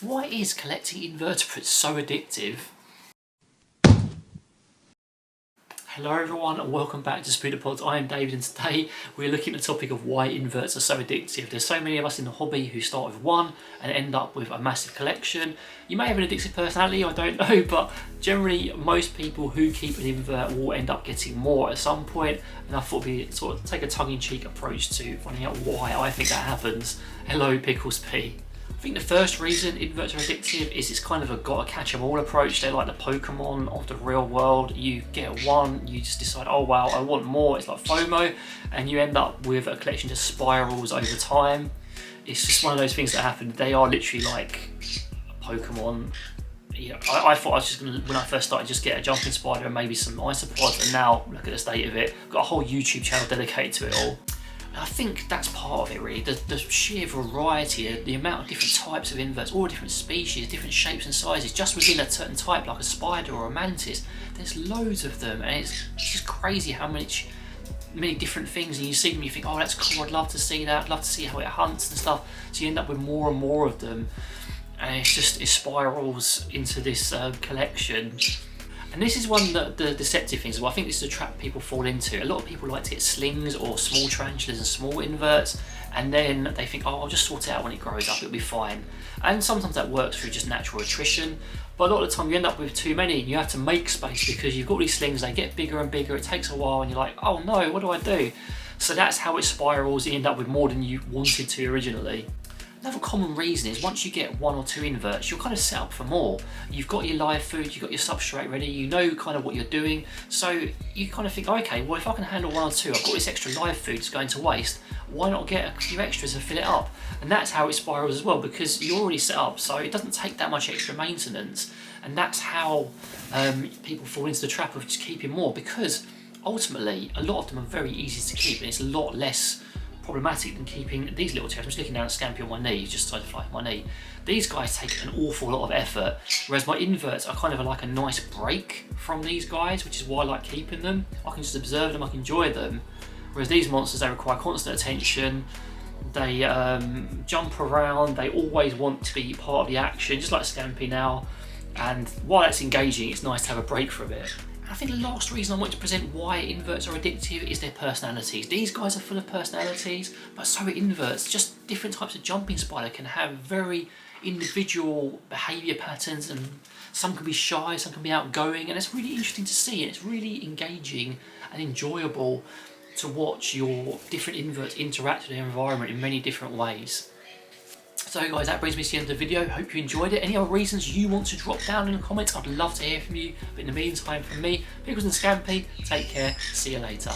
Why is collecting invertebrates so addictive? Hello everyone and welcome back to Spooderpods. I am David and today we're looking at the topic of why inverts are so addictive. There's so many of us in the hobby who start with one and end up with a massive collection. You may have an addictive personality, I don't know, but generally most people who keep an invert will end up getting more at some point, and I thought we'd sort of take a tongue-in-cheek approach to finding out why I think that happens. Hello Pickles P. I think the first reason inverts are addictive is it's kind of a gotta catch 'em all approach. They're like the Pokemon of the real world. You get one, you just decide, oh wow, I want more. It's like FOMO, and you end up with a collection that spirals over time. It's just one of those things that happen. They are literally like a Pokemon. Yeah, I thought I was just gonna, when I first started, just get a jumping spider and maybe some Isopods, and now look at the state of it. I've got a whole YouTube channel dedicated to it all. I think that's part of it really, the sheer variety, the amount of different types of inverts, all different species, different shapes and sizes, just within a certain type like a spider or a mantis. There's loads of them and it's just crazy how many different things, and you see them and you think, oh that's cool, I'd love to see that, I'd love to see how it hunts and stuff. So you end up with more and more of them and it spirals into this collection. And this is one of the deceptive things. Well, I think this is a trap people fall into. A lot of people like to get slings or small tarantulas and small inverts, and then they think, oh, I'll just sort it out when it grows up, it'll be fine. And sometimes that works through just natural attrition, but a lot of the time you end up with too many and you have to make space because you've got these slings, they get bigger and bigger, it takes a while and you're like, oh no, what do I do? So that's how it spirals, you end up with more than you wanted to originally. Another common reason is once you get one or two inverts, you're kind of set up for more. You've got your live food, you've got your substrate ready, you know kind of what you're doing. So you kind of think, okay, well if I can handle one or two, I've got this extra live food that's going to waste, why not get a few extras and fill it up? And that's how it spirals as well, because you're already set up, so it doesn't take that much extra maintenance. And that's how people fall into the trap of just keeping more, because ultimately a lot of them are very easy to keep and it's a lot less problematic than keeping these little terrors. I'm just looking down at Scampy on my knee, just tried to fly my knee. These guys take an awful lot of effort, whereas my inverts are kind of like a nice break from these guys, which is why I like keeping them. I can just observe them, I can enjoy them. Whereas these monsters, they require constant attention, they jump around, they always want to be part of the action, just like Scampy now. And while that's engaging, it's nice to have a break from it. I think the last reason I want to present why inverts are addictive is their personalities. These guys are full of personalities, but so are inverts. Just different types of jumping spider can have very individual behaviour patterns, and some can be shy, some can be outgoing, and it's really interesting to see, and it's really engaging and enjoyable to watch your different inverts interact with their environment in many different ways. So guys, that brings me to the end of the video. Hope you enjoyed it. Any other reasons you want to drop down in the comments, I'd love to hear from you. But in the meantime, from me, Pickles and Scampy, take care, see you later.